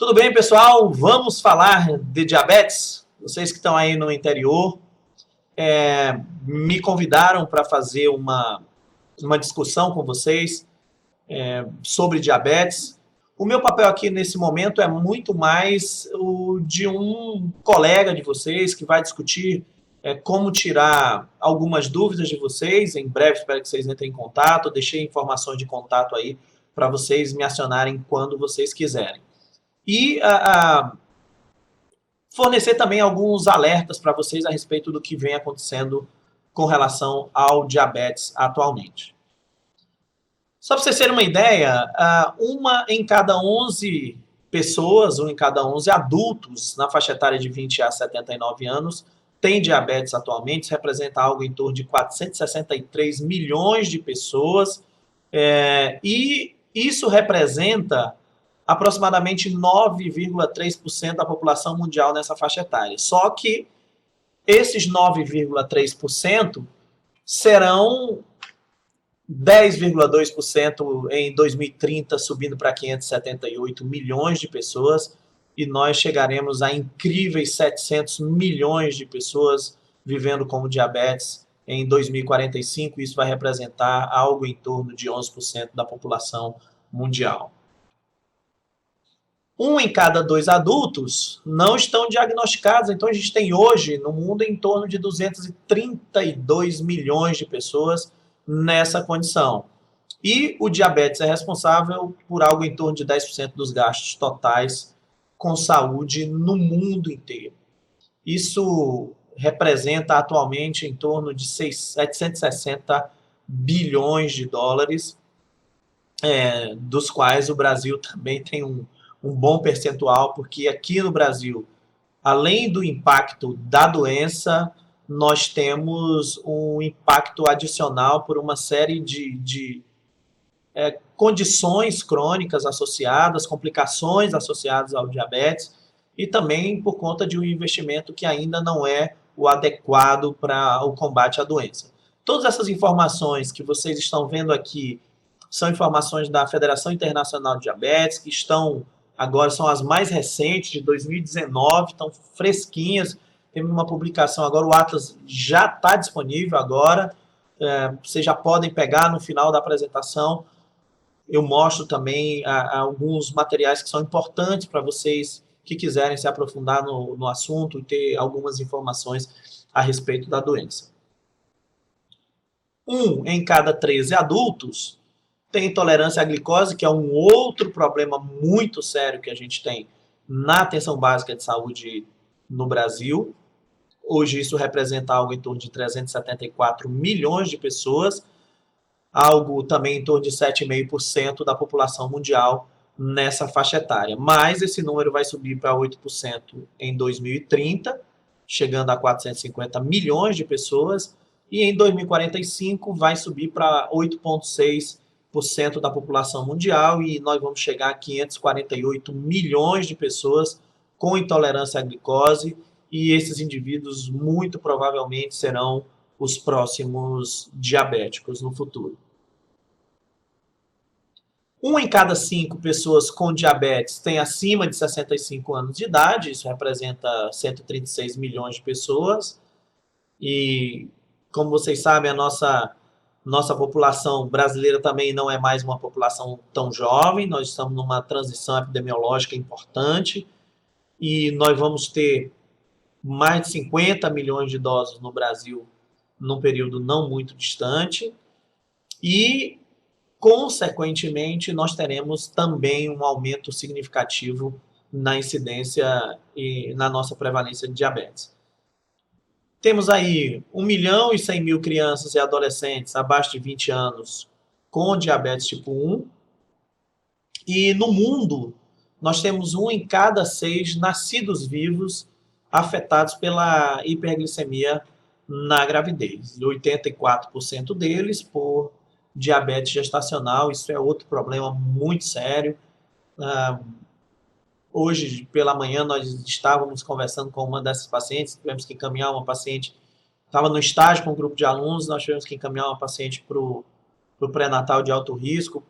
Tudo bem, pessoal? Vamos falar de diabetes? Vocês que estão aí no interior me convidaram para fazer uma discussão com vocês sobre diabetes. O meu papel aqui nesse momento é muito mais o de um colega de vocês que vai discutir como tirar algumas dúvidas de vocês. Em breve, espero que vocês entrem em contato. Eu deixei informações de contato aí para vocês me acionarem quando vocês quiserem. E fornecer também alguns alertas para vocês a respeito do que vem acontecendo com relação ao diabetes atualmente. Só para vocês terem uma ideia, uma em cada 11 pessoas, um em cada 11 adultos na faixa etária de 20 a 79 anos tem diabetes atualmente. Isso representa algo em torno de 463 milhões de pessoas. E isso representa aproximadamente 9,3% da população mundial nessa faixa etária. Só que esses 9,3% serão 10,2% em 2030, subindo para 578 milhões de pessoas, e nós chegaremos a incríveis 700 milhões de pessoas vivendo com diabetes em 2045. Isso vai representar algo em torno de 11% da população mundial. Um em cada 2 adultos não estão diagnosticados. Então, a gente tem hoje no mundo em torno de 232 milhões de pessoas nessa condição. E o diabetes é responsável por algo em torno de 10% dos gastos totais com saúde no mundo inteiro. Isso representa atualmente em torno de 760 bilhões de dólares, dos quais o Brasil também tem um bom percentual, porque aqui no Brasil, além do impacto da doença, nós temos um impacto adicional por uma série de condições crônicas associadas, complicações associadas ao diabetes, e também por conta de um investimento que ainda não é o adequado para o combate à doença. Todas essas informações que vocês estão vendo aqui são informações da Federação Internacional de Diabetes, que agora são as mais recentes, de 2019, estão fresquinhas. Temos uma publicação agora, o Atlas já está disponível agora, vocês já podem pegar no final da apresentação. Eu mostro também alguns materiais que são importantes para vocês que quiserem se aprofundar no assunto e ter algumas informações a respeito da doença. 1 em cada 13 adultos tem intolerância à glicose, que é um outro problema muito sério que a gente tem na atenção básica de saúde no Brasil. Hoje isso representa algo em torno de 374 milhões de pessoas, algo também em torno de 7,5% da população mundial nessa faixa etária. Mas esse número vai subir para 8% em 2030, chegando a 450 milhões de pessoas, e em 2045 vai subir para 8,6% da população mundial, e nós vamos chegar a 548 milhões de pessoas com intolerância à glicose, e esses indivíduos muito provavelmente serão os próximos diabéticos no futuro. 1 em cada 5 pessoas com diabetes tem acima de 65 anos de idade, isso representa 136 milhões de pessoas, e como vocês sabem, a nossa população brasileira também não é mais uma população tão jovem, nós estamos numa transição epidemiológica importante, e nós vamos ter mais de 50 milhões de idosos no Brasil num período não muito distante, e, consequentemente, nós teremos também um aumento significativo na incidência e na nossa prevalência de diabetes. Temos aí 1.100.000 crianças e adolescentes abaixo de 20 anos com diabetes tipo 1. E no mundo, nós temos 1 em cada 6 nascidos vivos afetados pela hiperglicemia na gravidez. 84% deles por diabetes gestacional. Isso é outro problema muito sério. Hoje, pela manhã, nós estávamos conversando com uma dessas pacientes, tivemos que encaminhar uma paciente, estava no estágio com um grupo de alunos, nós tivemos que encaminhar uma paciente para o pré-natal de alto risco,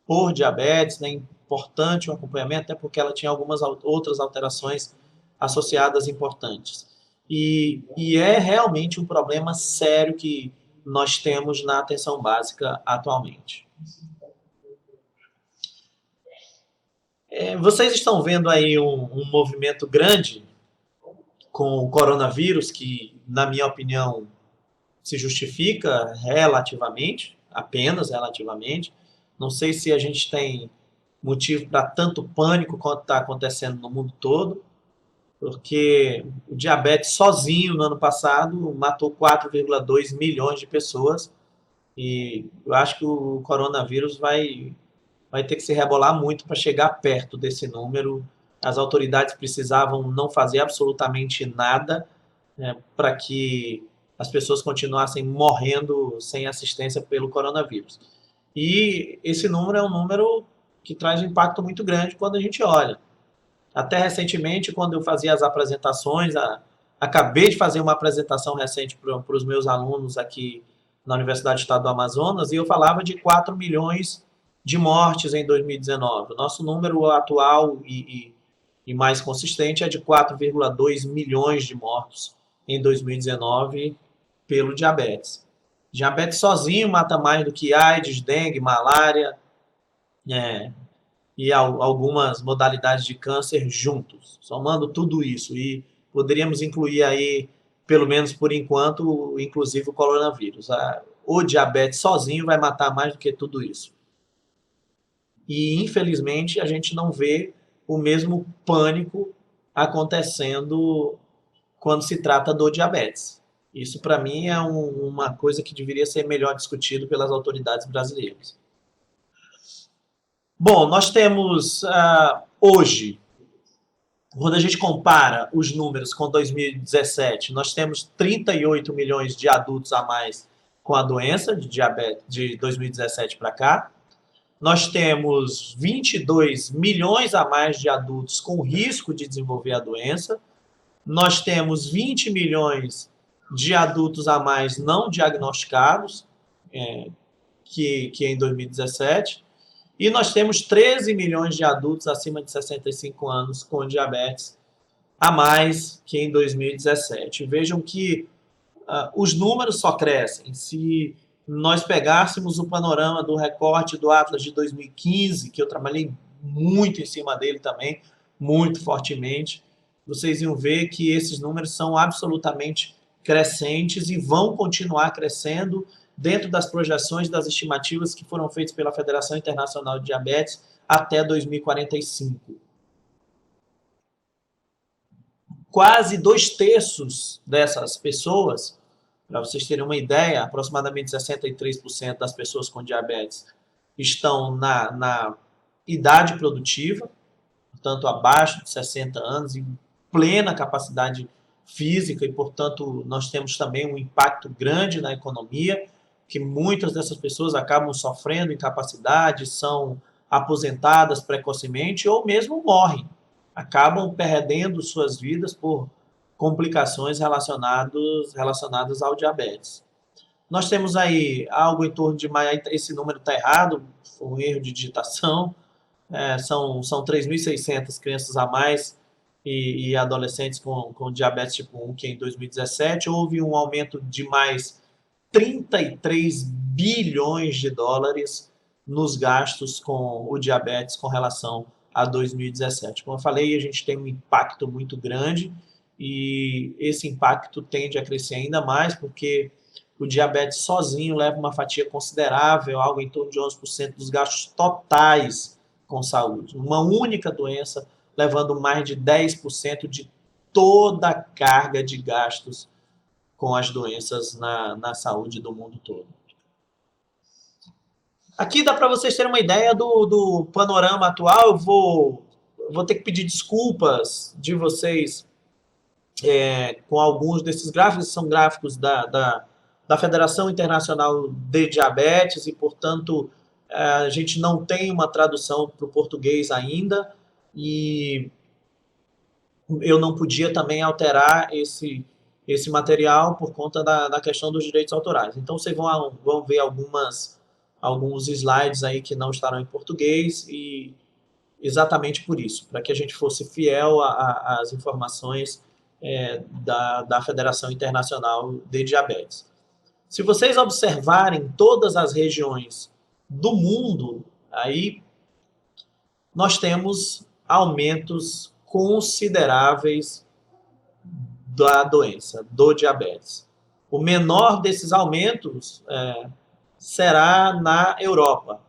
por diabetes, né? importante o acompanhamento, até porque ela tinha algumas outras alterações associadas importantes. E é realmente um problema sério que nós temos na atenção básica atualmente. Vocês estão vendo aí um movimento grande com o coronavírus, que, na minha opinião, se justifica relativamente, apenas relativamente. Não sei se a gente tem motivo para tanto pânico quanto está acontecendo no mundo todo, porque o diabetes sozinho no ano passado matou 4,2 milhões de pessoas e eu acho que o coronavírus vai ter que se rebolar muito para chegar perto desse número. As autoridades precisavam não fazer absolutamente nada, né, para que as pessoas continuassem morrendo sem assistência pelo coronavírus. E esse número é um número que traz um impacto muito grande quando a gente olha. Até recentemente, quando eu fazia as apresentações, acabei de fazer uma apresentação recente para os meus alunos aqui na Universidade do Estado do Amazonas, e eu falava de 4 milhões de mortes em 2019. O nosso número atual e mais consistente é de 4,2 milhões de mortos em 2019 pelo diabetes. Diabetes sozinho mata mais do que AIDS, dengue, malária, e algumas modalidades de câncer juntos, somando tudo isso. E poderíamos incluir aí, pelo menos por enquanto, inclusive o coronavírus. O diabetes sozinho vai matar mais do que tudo isso. E, infelizmente, a gente não vê o mesmo pânico acontecendo quando se trata do diabetes. Isso, para mim, é uma coisa que deveria ser melhor discutido pelas autoridades brasileiras. Bom, nós temos hoje, quando a gente compara os números com 2017, nós temos 38 milhões de adultos a mais com a doença de diabetes de 2017 para cá. Nós temos 22 milhões a mais de adultos com risco de desenvolver a doença. Nós temos 20 milhões de adultos a mais não diagnosticados, que em 2017. E nós temos 13 milhões de adultos acima de 65 anos com diabetes a mais que em 2017. Vejam que os números só crescem. Se nós pegássemos o panorama do recorte do Atlas de 2015, que eu trabalhei muito em cima dele também, muito fortemente, vocês iam ver que esses números são absolutamente crescentes e vão continuar crescendo dentro das projeções, das estimativas que foram feitas pela Federação Internacional de Diabetes até 2045. Quase 2/3 dessas pessoas, para vocês terem uma ideia, aproximadamente 63% das pessoas com diabetes estão na idade produtiva, portanto, abaixo de 60 anos, em plena capacidade física, e, portanto, nós temos também um impacto grande na economia, que muitas dessas pessoas acabam sofrendo incapacidade, são aposentadas precocemente ou mesmo morrem, acabam perdendo suas vidas por complicações relacionadas ao diabetes. Nós temos aí algo em torno de mais, esse número está errado, foi um erro de digitação, são 3.600 crianças a mais e adolescentes com diabetes tipo 1, que em 2017 houve um aumento de mais 33 bilhões de dólares nos gastos com o diabetes com relação a 2017. Como eu falei, a gente tem um impacto muito grande e esse impacto tende a crescer ainda mais porque o diabetes sozinho leva uma fatia considerável, algo em torno de 11% dos gastos totais com saúde. Uma única doença levando mais de 10% de toda a carga de gastos com as doenças na saúde do mundo todo. Aqui dá para vocês terem uma ideia do panorama atual. Eu vou ter que pedir desculpas de vocês com alguns desses gráficos. São gráficos da Federação Internacional de Diabetes e, portanto, a gente não tem uma tradução para o português ainda e eu não podia também alterar esse material por conta da questão dos direitos autorais. Então, vocês vão ver alguns slides aí que não estarão em português e exatamente por isso, para que a gente fosse fiel às informações da Federação Internacional de Diabetes. Se vocês observarem todas as regiões do mundo, aí nós temos aumentos consideráveis da doença, do diabetes. O menor desses aumentos será na Europa,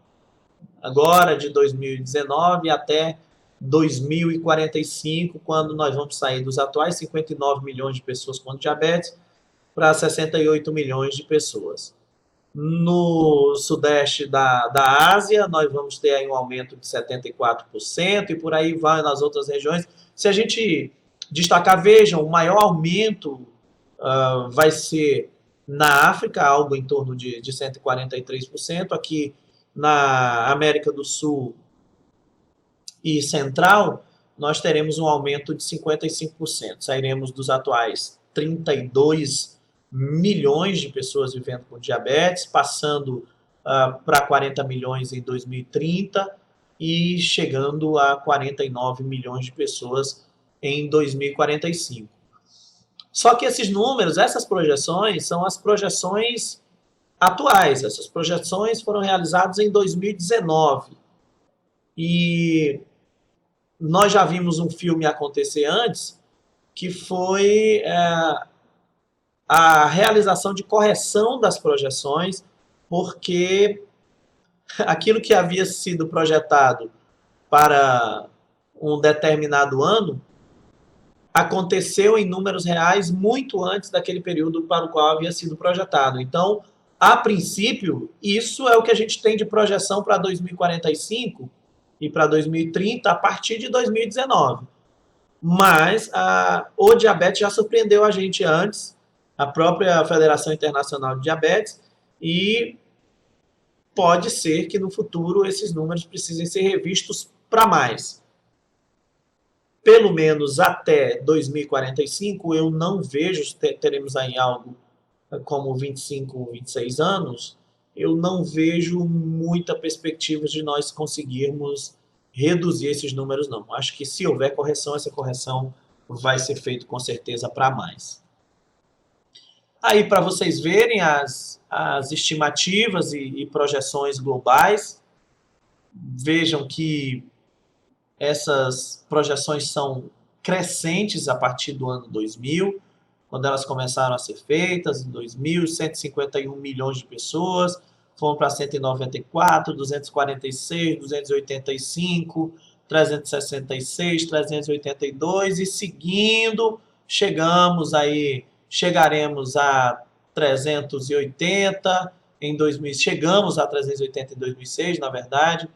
agora de 2019 até 2045, quando nós vamos sair dos atuais 59 milhões de pessoas com diabetes para 68 milhões de pessoas. No sudeste da Ásia, nós vamos ter aí um aumento de 74% e por aí vai nas outras regiões. Se a gente destacar, vejam, o maior aumento vai ser na África, algo em torno de 143%. Aqui na América do Sul e Central, nós teremos um aumento de 55%. Sairemos dos atuais 32 milhões de pessoas vivendo com diabetes, passando para 40 milhões em 2030 e chegando a 49 milhões de pessoas em 2045. Só que esses números, essas projeções, são as projeções atuais. Essas projeções foram realizadas em 2019. E nós já vimos um filme acontecer antes, que foi a realização de correção das projeções, porque aquilo que havia sido projetado para um determinado ano aconteceu em números reais muito antes daquele período para o qual havia sido projetado. Então, a princípio, isso é o que a gente tem de projeção para 2045 e para 2030 a partir de 2019. Mas o diabetes já surpreendeu a gente antes, a própria Federação Internacional de Diabetes, e pode ser que no futuro esses números precisem ser revistos para mais. Pelo menos até 2045, eu não vejo, teremos aí algo como 25, 26 anos, eu não vejo muita perspectiva de nós conseguirmos reduzir esses números, não. Acho que se houver correção, essa correção vai ser feita com certeza para mais. Aí, para vocês verem as estimativas e projeções globais, vejam que essas projeções são crescentes a partir do ano 2000, quando elas começaram a ser feitas, em 2000, 151 milhões de pessoas, foram para 194, 246, 285, 366, 382 e seguindo, chegaremos a 380 em 2000, chegamos a 380 em 2006, na verdade,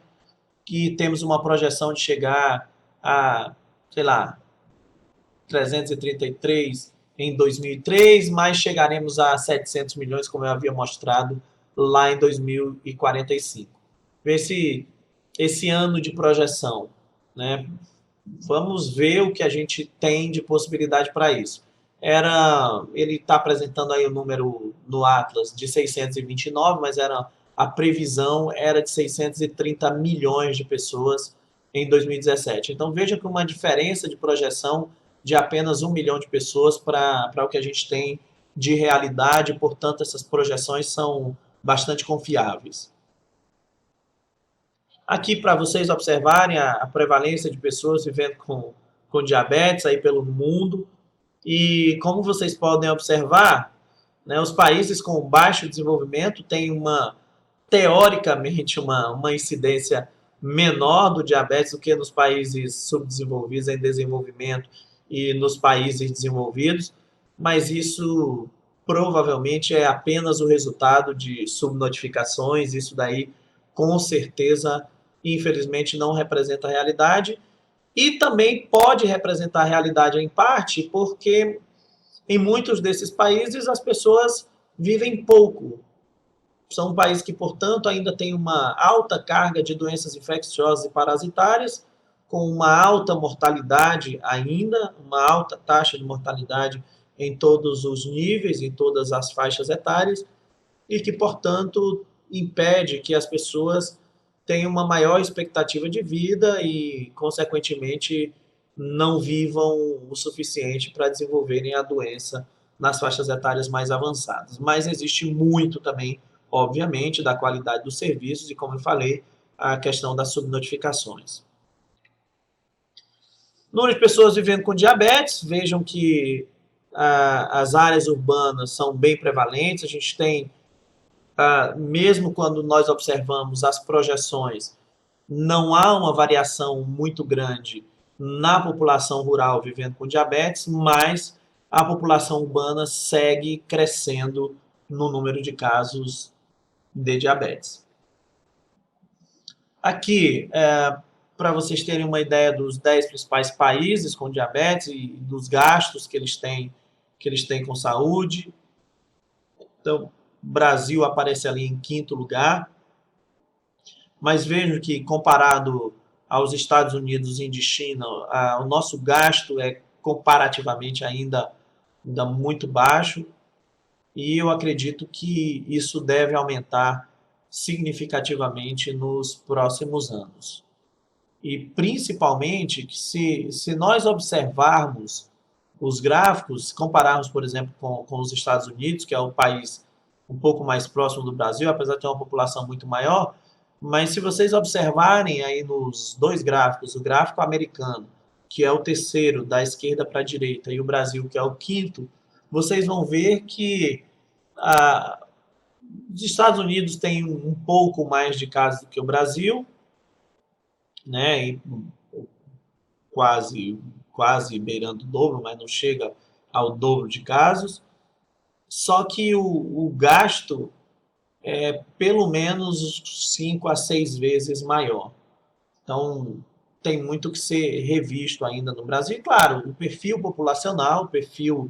que temos uma projeção de chegar a, sei lá, 333 em 2003, mas chegaremos a 700 milhões, como eu havia mostrado lá em 2045. Esse ano de projeção, né? Vamos ver o que a gente tem de possibilidade para isso. Ele está apresentando aí o número no Atlas de 629, mas a previsão era de 630 milhões de pessoas em 2017. Então veja que uma diferença de projeção de apenas 1 milhão de pessoas para o que a gente tem de realidade, portanto essas projeções são bastante confiáveis. Aqui para vocês observarem a prevalência de pessoas vivendo com diabetes aí pelo mundo. E como vocês podem observar, né, os países com baixo desenvolvimento têm teoricamente, uma incidência menor do diabetes do que nos países subdesenvolvidos, em desenvolvimento e nos países desenvolvidos, mas isso provavelmente é apenas o resultado de subnotificações, isso daí com certeza, infelizmente, não representa a realidade, e também pode representar a realidade em parte, porque em muitos desses países as pessoas vivem pouco. São países que, portanto, ainda têm uma alta carga de doenças infecciosas e parasitárias, com uma alta mortalidade ainda, uma alta taxa de mortalidade em todos os níveis, em todas as faixas etárias, e que, portanto, impede que as pessoas tenham uma maior expectativa de vida e, consequentemente, não vivam o suficiente para desenvolverem a doença nas faixas etárias mais avançadas. Mas existe muito também, obviamente, da qualidade dos serviços e, como eu falei, a questão das subnotificações. Número de pessoas vivendo com diabetes, vejam que as áreas urbanas são bem prevalentes, a gente tem, mesmo quando nós observamos as projeções, não há uma variação muito grande na população rural vivendo com diabetes, mas a população urbana segue crescendo no número de casos de diabetes. Aqui, para vocês terem uma ideia dos 10 principais países com diabetes e dos gastos que eles têm com saúde. Então, o Brasil aparece ali em quinto lugar, mas vejo que, comparado aos Estados Unidos e de China, o nosso gasto é comparativamente ainda muito baixo, e eu acredito que isso deve aumentar significativamente nos próximos anos. E, principalmente, que se nós observarmos os gráficos, compararmos, por exemplo, com os Estados Unidos, que é o país um pouco mais próximo do Brasil, apesar de ter uma população muito maior, mas se vocês observarem aí nos dois gráficos, o gráfico americano, que é o terceiro da esquerda para a direita, e o Brasil, que é o quinto, vocês vão ver que os Estados Unidos têm um pouco mais de casos do que o Brasil, né? E quase beirando o dobro, mas não chega ao dobro de casos. Só que o gasto é pelo menos 5 a 6 vezes maior. Então, tem muito que ser revisto ainda no Brasil. E, claro, o perfil populacional, o perfil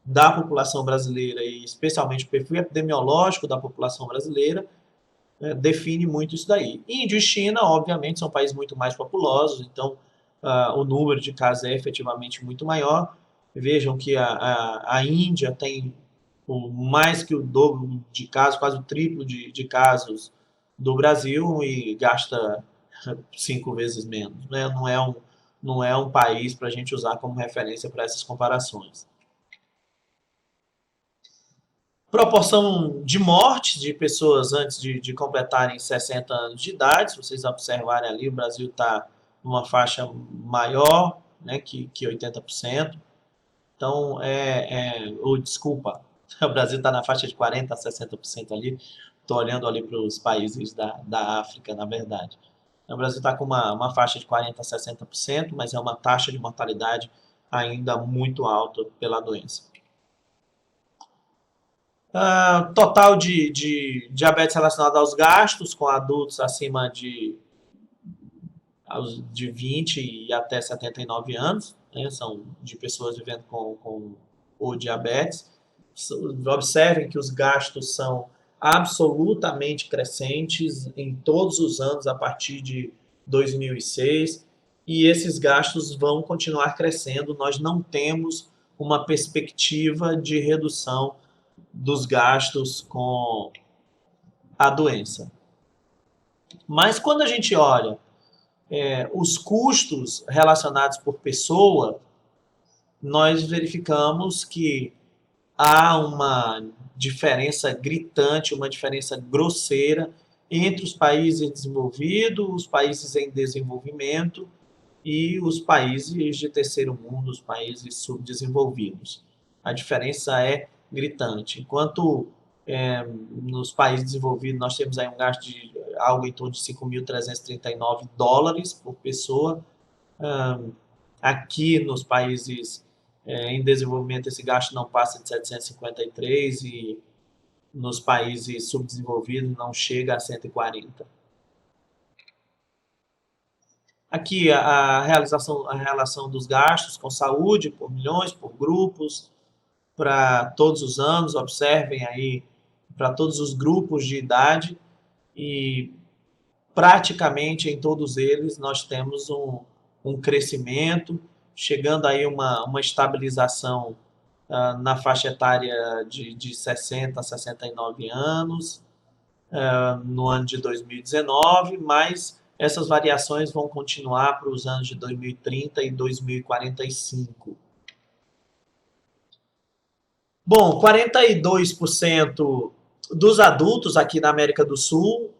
da população brasileira e especialmente o perfil epidemiológico da população brasileira define muito isso daí. Índia e China, obviamente, são países muito mais populosos, então o número de casos é efetivamente muito maior. Vejam que a Índia tem mais que o dobro de casos, quase o triplo de casos do Brasil e gasta 5 vezes menos. Né? Não é um país para a gente usar como referência para essas comparações. Proporção de mortes de pessoas antes de completarem 60 anos de idade, se vocês observarem ali, o Brasil está numa faixa maior, né, que 80%. Então, desculpa, o Brasil está na faixa de 40% a 60% ali. Estou olhando ali para os países da África, na verdade. O Brasil está com uma faixa de 40% a 60%, mas é uma taxa de mortalidade ainda muito alta pela doença. Total de diabetes relacionado aos gastos com adultos acima de 20 e até 79 anos, né, são de pessoas vivendo com o diabetes. Observem que os gastos são absolutamente crescentes em todos os anos a partir de 2006, e esses gastos vão continuar crescendo. Nós não temos uma perspectiva de redução dos gastos com a doença. Mas quando a gente olha os custos relacionados por pessoa, nós verificamos que há uma diferença gritante, uma diferença grosseira entre os países desenvolvidos, os países em desenvolvimento e os países de terceiro mundo, os países subdesenvolvidos. A diferença é gritante. Enquanto nos países desenvolvidos nós temos aí um gasto de algo em torno de 5.339 dólares por pessoa, aqui nos países em desenvolvimento esse gasto não passa de 753 e nos países subdesenvolvidos não chega a 140. Aqui a relação dos gastos com saúde por milhões, por grupos, para todos os anos, observem aí para todos os grupos de idade e praticamente em todos eles nós temos um crescimento, chegando aí uma estabilização na faixa etária de 60 a 69 anos, no ano de 2019, mas essas variações vão continuar para os anos de 2030 e 2045. Bom, 42% dos adultos aqui na América do Sul,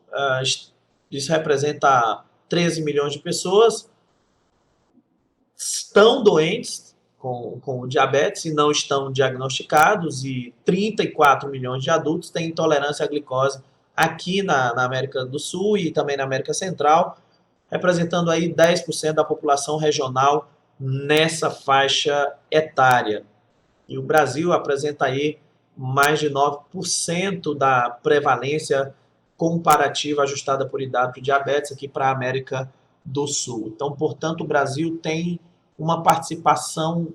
isso representa 13 milhões de pessoas, estão doentes com diabetes e não estão diagnosticados, e 34 milhões de adultos têm intolerância à glicose aqui na América do Sul e também na América Central, representando aí 10% da população regional nessa faixa etária. E o Brasil apresenta aí mais de 9% da prevalência comparativa ajustada por idade para diabetes aqui para a América do Sul. Então, portanto, o Brasil tem uma participação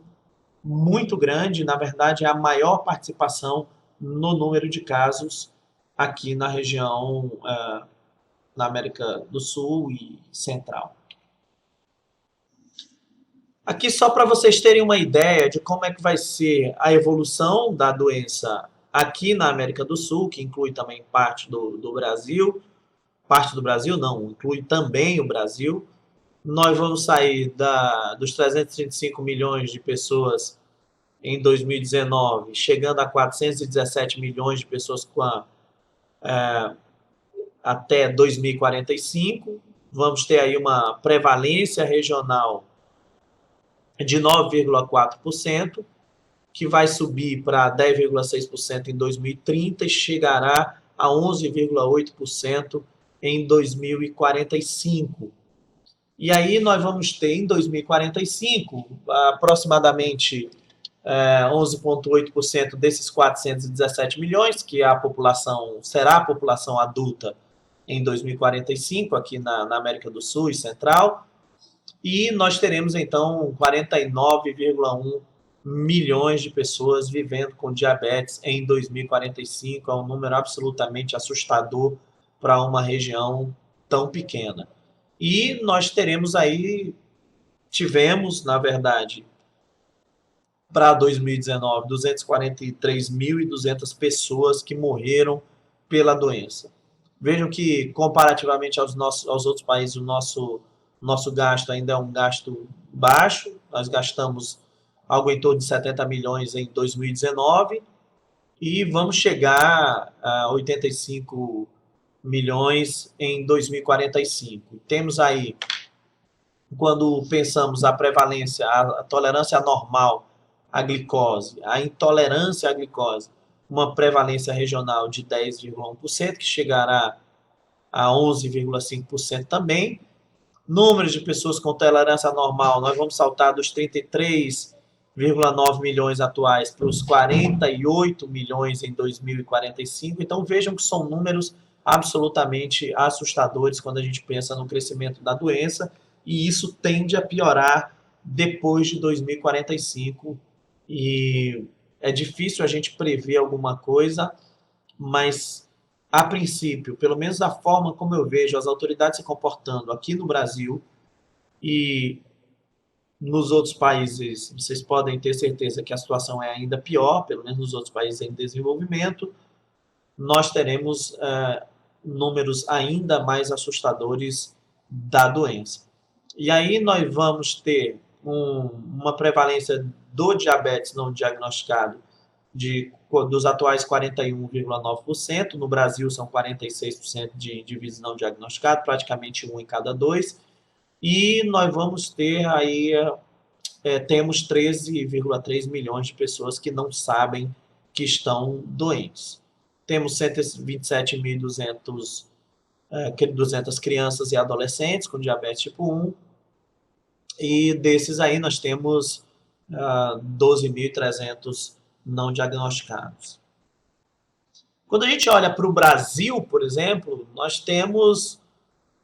muito grande, na verdade, é a maior participação no número de casos aqui na região, na América do Sul e Central. Aqui só para vocês terem uma ideia de como é que vai ser a evolução da doença aqui na América do Sul, que inclui também parte do Brasil, inclui também o Brasil. Nós vamos sair dos 335 milhões de pessoas em 2019, chegando a 417 milhões de pessoas até 2045. Vamos ter aí uma prevalência regional de 9,4%, que vai subir para 10,6% em 2030 e chegará a 11,8% em 2045. E aí nós vamos ter em 2045 aproximadamente 11,8% desses 417 milhões, que será a população adulta em 2045 aqui na América do Sul e Central. E nós teremos então 49,1 milhões de pessoas vivendo com diabetes em 2045, é um número absolutamente assustador para uma região tão pequena. E nós tivemos, na verdade, para 2019, 243.200 pessoas que morreram pela doença. Vejam que, comparativamente aos outros países, o nosso gasto ainda é um gasto baixo. Nós gastamos algo em torno de 70 milhões em 2019 e vamos chegar a 85 milhões em 2045. Temos aí, quando pensamos a prevalência, a tolerância normal à glicose, a intolerância à glicose, uma prevalência regional de 10,1%, que chegará a 11,5% também. Números de pessoas com tolerância normal, nós vamos saltar dos 33,9 milhões atuais para os 48 milhões em 2045. Então vejam que são números absolutamente assustadores quando a gente pensa no crescimento da doença, e isso tende a piorar depois de 2045. E é difícil a gente prever alguma coisa, mas a princípio, pelo menos da forma como eu vejo as autoridades se comportando aqui no Brasil e nos outros países, vocês podem ter certeza que a situação é ainda pior, pelo menos nos outros países em desenvolvimento, nós teremos números ainda mais assustadores da doença. E aí nós vamos ter uma prevalência do diabetes não diagnosticado dos atuais 41,9%, no Brasil são 46% de indivíduos não diagnosticados, praticamente 1 em cada 2, e nós vamos ter aí, temos 13,3 milhões de pessoas que não sabem que estão doentes. Temos 127.200 crianças e adolescentes com diabetes tipo 1, e desses aí nós temos 12.300 não diagnosticados. Quando a gente olha para o Brasil, por exemplo, nós temos,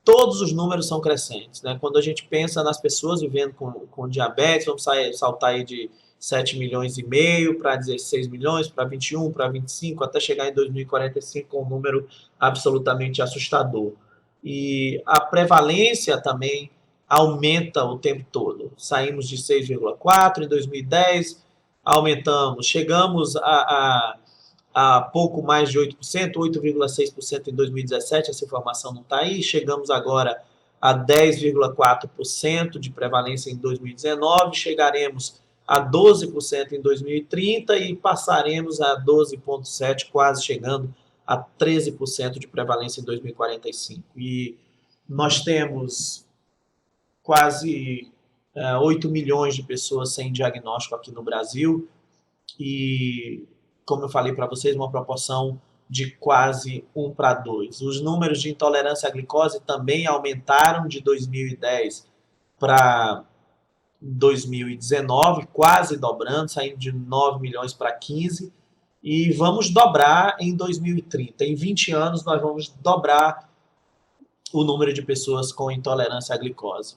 todos os números são crescentes, né? Quando a gente pensa nas pessoas vivendo com diabetes, vamos saltar aí de 7 milhões e meio para 16 milhões, para 21, para 25, até chegar em 2045 com um número absolutamente assustador. E a prevalência também aumenta o tempo todo. Saímos de 6,4 em 2010, aumentamos, chegamos a a pouco mais de 8%, 8,6% em 2017, essa informação não está aí, chegamos agora a 10,4% de prevalência em 2019, chegaremos a 12% em 2030 e passaremos a 12,7%, quase chegando a 13% de prevalência em 2045. E nós temos quase 8 milhões de pessoas sem diagnóstico aqui no Brasil e, como eu falei para vocês, uma proporção de quase 1 para 2. Os números de intolerância à glicose também aumentaram de 2010 para 2019, quase dobrando, saindo de 9 milhões para 15, e vamos dobrar em 2030. Em 20 anos, nós vamos dobrar o número de pessoas com intolerância à glicose.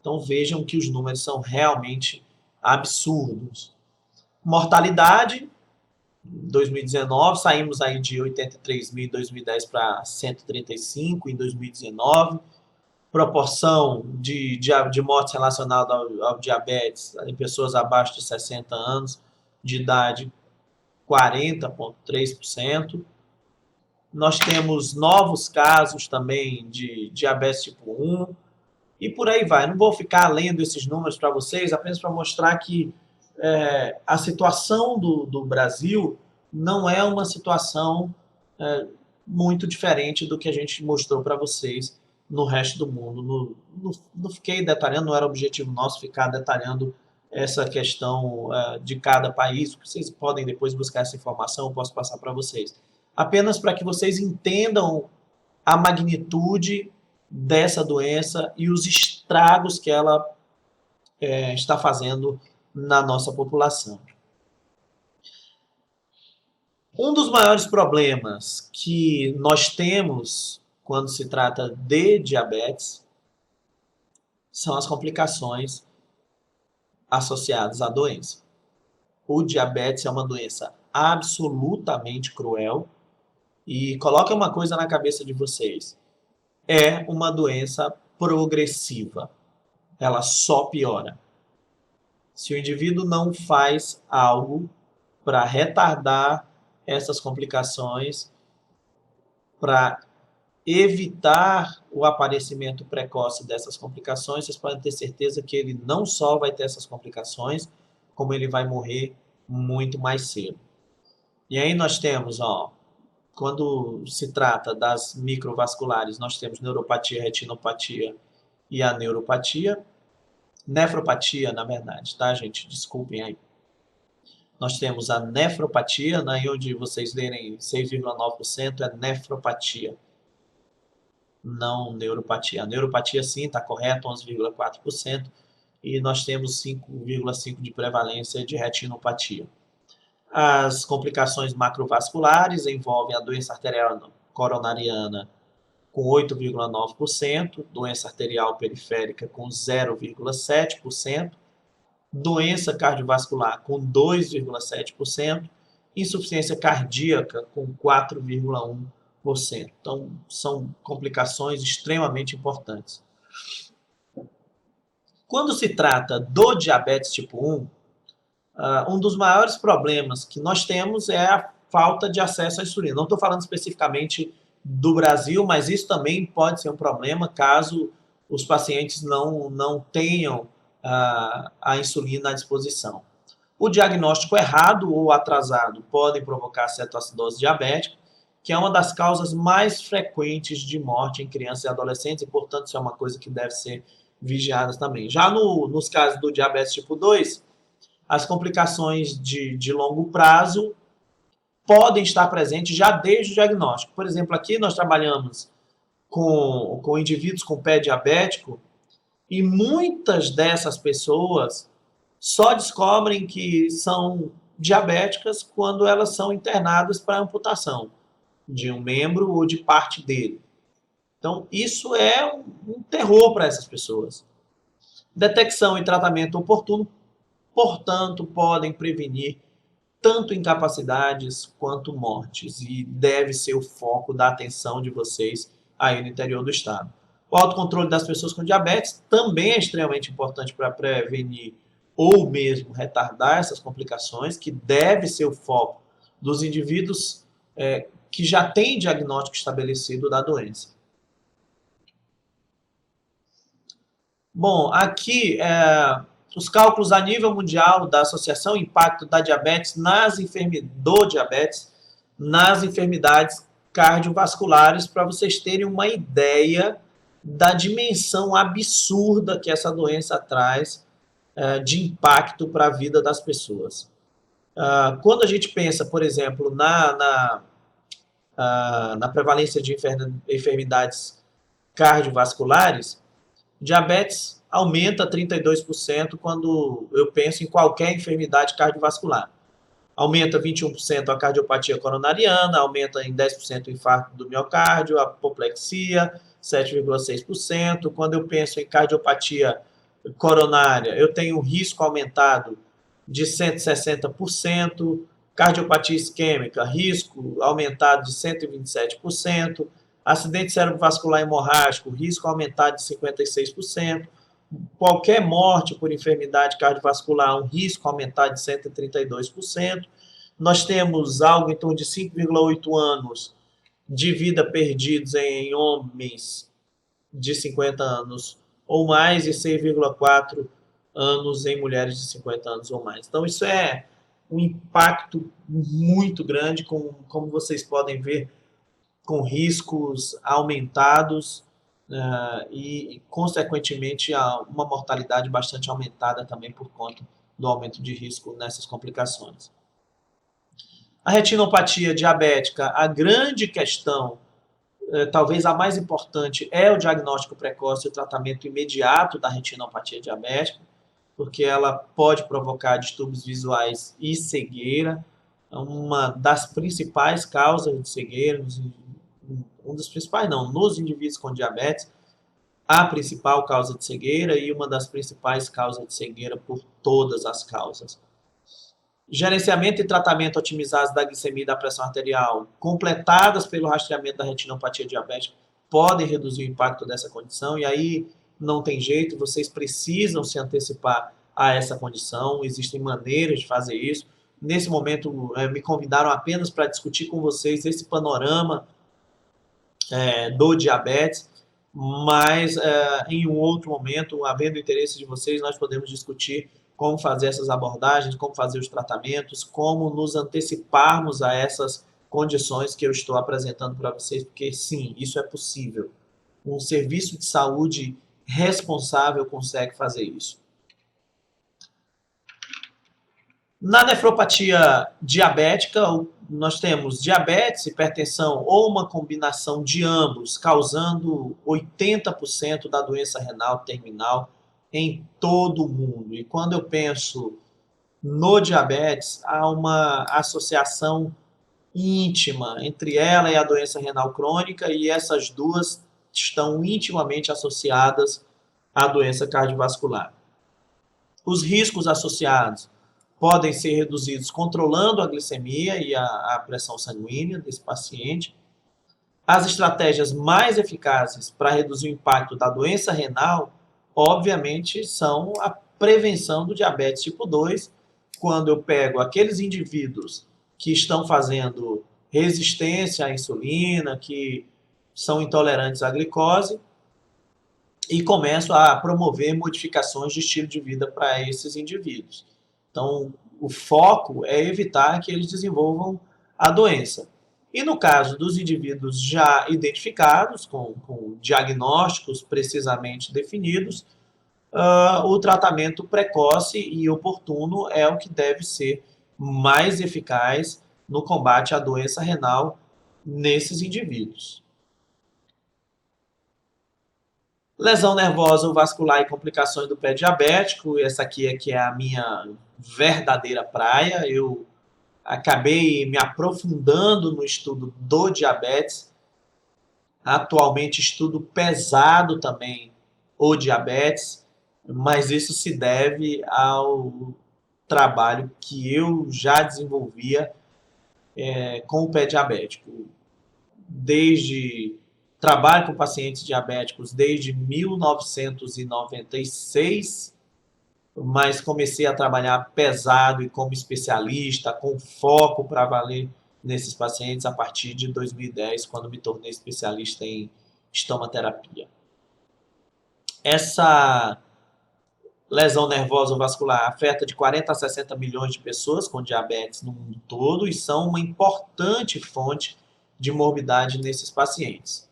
Então vejam que os números são realmente absurdos. Mortalidade, 2019, saímos aí de 83 mil em 2010 para 135 em 2019. Proporção de mortes relacionadas ao diabetes em pessoas abaixo de 60 anos de idade, 40,3%. Nós temos novos casos também de diabetes tipo 1 e por aí vai. Não vou ficar lendo esses números para vocês, apenas para mostrar que a situação do Brasil não é uma situação muito diferente do que a gente mostrou para vocês no resto do mundo. Não fiquei detalhando, não era objetivo nosso ficar detalhando essa questão de cada país. Vocês podem depois buscar essa informação, eu posso passar para vocês. Apenas para que vocês entendam a magnitude dessa doença e os estragos que ela está fazendo na nossa população. Um dos maiores problemas que nós temos quando se trata de diabetes são as complicações associadas à doença. O diabetes é uma doença absolutamente cruel e coloque uma coisa na cabeça de vocês. É uma doença progressiva. Ela só piora. Se o indivíduo não faz algo para retardar essas complicações, para evitar o aparecimento precoce dessas complicações, vocês podem ter certeza que ele não só vai ter essas complicações, como ele vai morrer muito mais cedo. E aí nós temos, quando se trata das microvasculares, nós temos neuropatia, retinopatia e a neuropatia. Nefropatia, na verdade, tá, gente? Desculpem aí. Nós temos a nefropatia, né, onde vocês lerem 6,9% é nefropatia, não neuropatia. A neuropatia, sim, está correto, 11,4%, e nós temos 5,5% de prevalência de retinopatia. As complicações macrovasculares envolvem a doença arterial coronariana com 8,9%, doença arterial periférica com 0,7%, doença cardiovascular com 2,7%, insuficiência cardíaca com 4,1%. Então, são complicações extremamente importantes. Quando se trata do diabetes tipo 1, um dos maiores problemas que nós temos é a falta de acesso à insulina. Não estou falando especificamente do Brasil, mas isso também pode ser um problema caso os pacientes não tenham a insulina à disposição. O diagnóstico errado ou atrasado podem provocar cetoacidose diabética, que é uma das causas mais frequentes de morte em crianças e adolescentes, e, portanto, isso é uma coisa que deve ser vigiada também. Já nos casos do diabetes tipo 2, as complicações de longo prazo podem estar presentes já desde o diagnóstico. Por exemplo, aqui nós trabalhamos com indivíduos com pé diabético e muitas dessas pessoas só descobrem que são diabéticas quando elas são internadas para amputação de um membro ou de parte dele. Então, isso é um terror para essas pessoas. Detecção e tratamento oportuno, portanto, podem prevenir tanto incapacidades quanto mortes, e deve ser o foco da atenção de vocês aí no interior do estado. O autocontrole das pessoas com diabetes também é extremamente importante para prevenir ou mesmo retardar essas complicações, que deve ser o foco dos indivíduos que já têm diagnóstico estabelecido da doença. Bom, aqui os cálculos a nível mundial da Associação Impacto da Diabetes do diabetes nas enfermidades cardiovasculares, para vocês terem uma ideia da dimensão absurda que essa doença traz de impacto para a vida das pessoas. Quando a gente pensa, por exemplo, na prevalência de enfermidades cardiovasculares, diabetes aumenta 32% quando eu penso em qualquer enfermidade cardiovascular. Aumenta 21% a cardiopatia coronariana, aumenta em 10% o infarto do miocárdio, a apoplexia, 7,6%. Quando eu penso em cardiopatia coronária, eu tenho um risco aumentado de 160%, cardiopatia isquêmica, risco aumentado de 127%, acidente cerebrovascular hemorrágico, risco aumentado de 56%, qualquer morte por enfermidade cardiovascular, um risco aumentado de 132%. Nós temos algo em torno de 5,8 anos de vida perdidos em homens de 50 anos ou mais e 6,4 anos em mulheres de 50 anos ou mais. Então, isso é um impacto muito grande, como vocês podem ver, com riscos aumentados e, consequentemente, uma mortalidade bastante aumentada também por conta do aumento de risco nessas complicações. A retinopatia diabética, a grande questão, talvez a mais importante, é o diagnóstico precoce e o tratamento imediato da retinopatia diabética, porque ela pode provocar distúrbios visuais e cegueira, uma das principais causas de cegueira, nos indivíduos com diabetes, a principal causa de cegueira e uma das principais causas de cegueira por todas as causas. Gerenciamento e tratamento otimizados da glicemia e da pressão arterial, completadas pelo rastreamento da retinopatia diabética, podem reduzir o impacto dessa condição, e aí não tem jeito, vocês precisam se antecipar a essa condição, existem maneiras de fazer isso. Nesse momento, me convidaram apenas para discutir com vocês esse panorama do diabetes, mas em um outro momento, havendo interesse de vocês, nós podemos discutir como fazer essas abordagens, como fazer os tratamentos, como nos anteciparmos a essas condições que eu estou apresentando para vocês, porque sim, isso é possível. Um serviço de saúde responsável consegue fazer isso. Na nefropatia diabética, nós temos diabetes, hipertensão ou uma combinação de ambos, causando 80% da doença renal terminal em todo o mundo. E quando eu penso no diabetes, há uma associação íntima entre ela e a doença renal crônica, e essas duas estão intimamente associadas à doença cardiovascular. Os riscos associados podem ser reduzidos controlando a glicemia e a pressão sanguínea desse paciente. As estratégias mais eficazes para reduzir o impacto da doença renal, obviamente, são a prevenção do diabetes tipo 2, quando eu pego aqueles indivíduos que estão fazendo resistência à insulina, que são intolerantes à glicose, e começo a promover modificações de estilo de vida para esses indivíduos. Então, o foco é evitar que eles desenvolvam a doença. E no caso dos indivíduos já identificados, com diagnósticos precisamente definidos, o tratamento precoce e oportuno é o que deve ser mais eficaz no combate à doença renal nesses indivíduos. Lesão nervosa ou vascular e complicações do pré-diabético, essa aqui é que é a minha verdadeira praia. Eu acabei me aprofundando no estudo do diabetes. Atualmente estudo pesado também o diabetes, mas isso se deve ao trabalho que eu já desenvolvia com o pé diabético. Trabalho com pacientes diabéticos desde 1996 mas comecei a trabalhar pesado e como especialista, com foco para valer nesses pacientes a partir de 2010, quando me tornei especialista em estomaterapia. Essa lesão nervosa vascular afeta de 40 a 60 milhões de pessoas com diabetes no mundo todo e são uma importante fonte de morbidade nesses pacientes.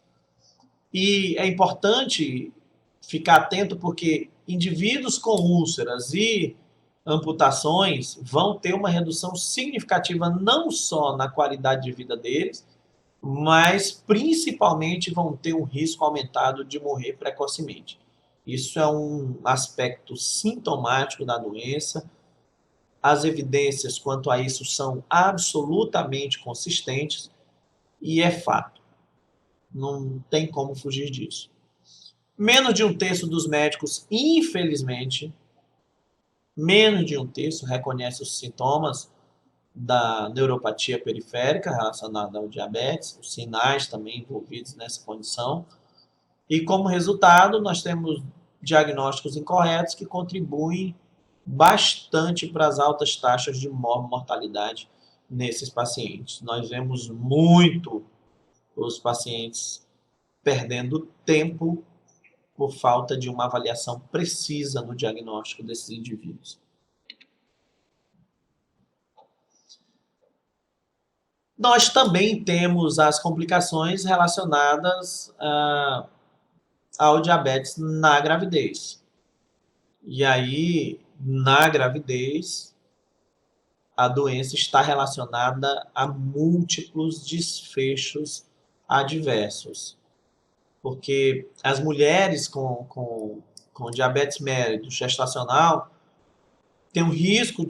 E é importante ficar atento porque indivíduos com úlceras e amputações vão ter uma redução significativa não só na qualidade de vida deles, mas principalmente vão ter um risco aumentado de morrer precocemente. Isso é um aspecto sintomático da doença. As evidências quanto a isso são absolutamente consistentes e é fato. Não tem como fugir disso. Menos de um terço dos médicos, infelizmente, menos de um terço reconhece os sintomas da neuropatia periférica relacionada ao diabetes, os sinais também envolvidos nessa condição. E como resultado, nós temos diagnósticos incorretos que contribuem bastante para as altas taxas de mortalidade nesses pacientes. Nós vemos muito os pacientes perdendo tempo por falta de uma avaliação precisa no diagnóstico desses indivíduos. Nós também temos as complicações relacionadas ao diabetes na gravidez. E aí, na gravidez, a doença está relacionada a múltiplos desfechos adversos. Porque as mulheres com diabetes mellitus gestacional têm um risco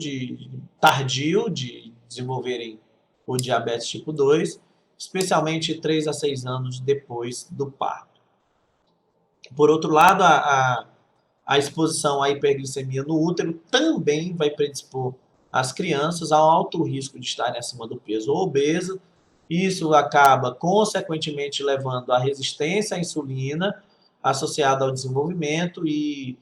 tardio de desenvolverem o diabetes tipo 2, especialmente 3 a 6 anos depois do parto. Por outro lado, a exposição à hiperglicemia no útero também vai predispor as crianças a um alto risco de estarem acima do peso ou obesa. Isso acaba, consequentemente, levando à resistência à insulina associada ao desenvolvimento e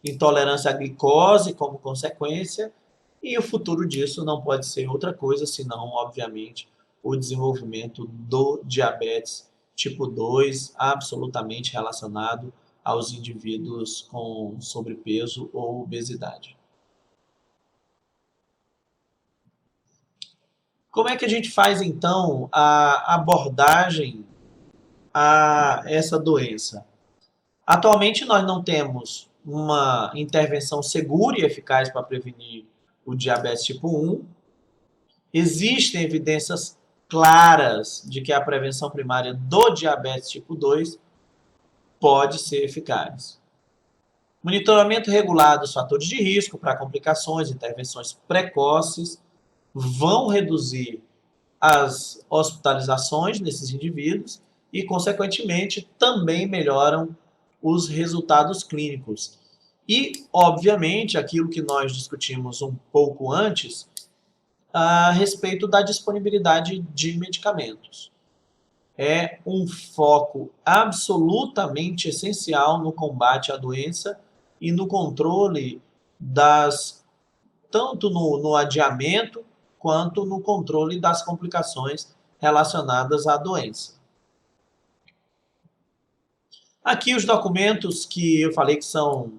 intolerância à glicose como consequência. E o futuro disso não pode ser outra coisa senão, obviamente, o desenvolvimento do diabetes tipo 2, absolutamente relacionado aos indivíduos com sobrepeso ou obesidade. Como é que a gente faz, então, a abordagem a essa doença? Atualmente, nós não temos uma intervenção segura e eficaz para prevenir o diabetes tipo 1. Existem evidências claras de que a prevenção primária do diabetes tipo 2 pode ser eficaz. Monitoramento regular dos fatores de risco para complicações, intervenções precoces vão reduzir as hospitalizações nesses indivíduos e, consequentemente, também melhoram os resultados clínicos. E, obviamente, aquilo que nós discutimos um pouco antes, a respeito da disponibilidade de medicamentos. É um foco absolutamente essencial no combate à doença e no controle tanto no adiamento quanto no controle das complicações relacionadas à doença. Aqui os documentos que eu falei que são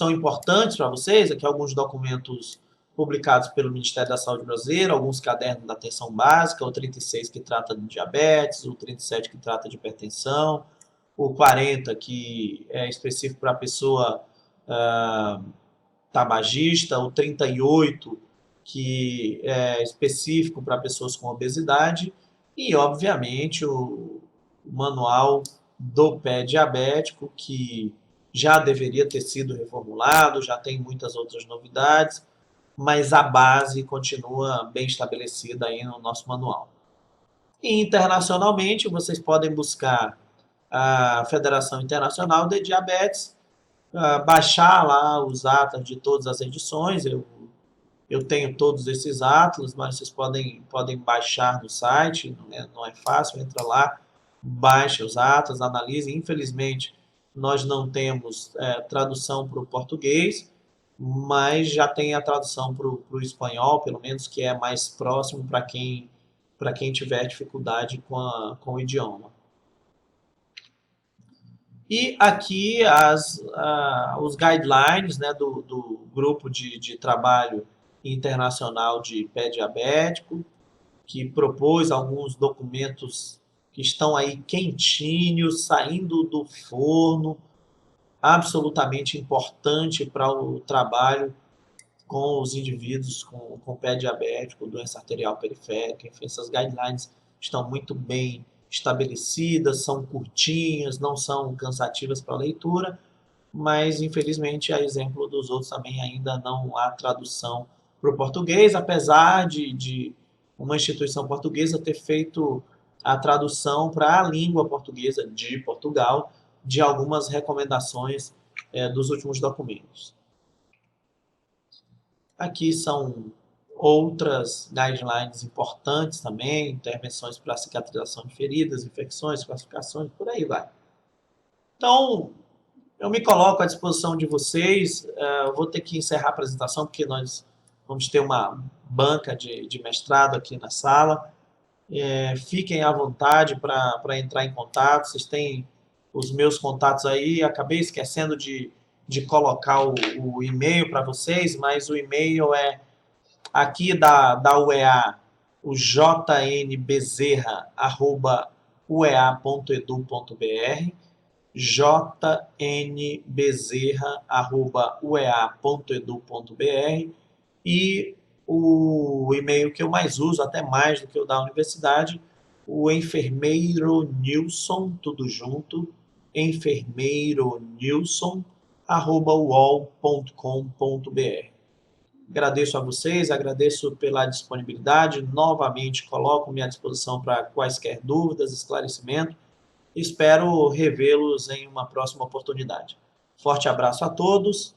importantes para vocês, aqui alguns documentos publicados pelo Ministério da Saúde brasileiro, alguns cadernos da atenção básica, o 36 que trata de diabetes, o 37 que trata de hipertensão, o 40 que é específico para a pessoa tabagista, o 38 que é específico para pessoas com obesidade e, obviamente, o manual do pé diabético, que já deveria ter sido reformulado, já tem muitas outras novidades, mas a base continua bem estabelecida aí no nosso manual. E internacionalmente, vocês podem buscar a Federação Internacional de Diabetes, baixar lá os atlas de todas as edições. Eu tenho todos esses atlas, mas vocês podem baixar no site, não é fácil, entra lá, baixa os atlas, analise. Infelizmente, nós não temos tradução para o português, mas já tem a tradução para o espanhol, pelo menos, que é mais próximo para quem tiver dificuldade com o idioma. E aqui os guidelines, né, do grupo de trabalho internacional de pé diabético, que propôs alguns documentos que estão aí quentinhos, saindo do forno, absolutamente importante para o trabalho com os indivíduos com pé diabético, doença arterial periférica. Enfim, essas guidelines estão muito bem estabelecidas, são curtinhas, não são cansativas para a leitura, mas infelizmente, a exemplo dos outros, também ainda não há tradução para o português, apesar de uma instituição portuguesa ter feito a tradução para a língua portuguesa de Portugal de algumas recomendações dos últimos documentos. Aqui são outras guidelines importantes também, intervenções para cicatrização de feridas, infecções, classificações, por aí vai. Então, eu me coloco à disposição de vocês. Vou ter que encerrar a apresentação, porque nós vamos ter uma banca de mestrado aqui na sala. Fiquem à vontade para entrar em contato. Vocês têm os meus contatos aí. Acabei esquecendo de colocar o e-mail para vocês, mas o e-mail é aqui da UEA, o jnbezerra@uea.edu.br, jnbezerra@uea.edu.br, e o e-mail que eu mais uso, até mais do que o da universidade, o enfermeironilson, tudo junto, enfermeironilson@uol.com.br. Agradeço a vocês, agradeço pela disponibilidade. Novamente, coloco-me à disposição para quaisquer dúvidas, esclarecimento. Espero revê-los em uma próxima oportunidade. Forte abraço a todos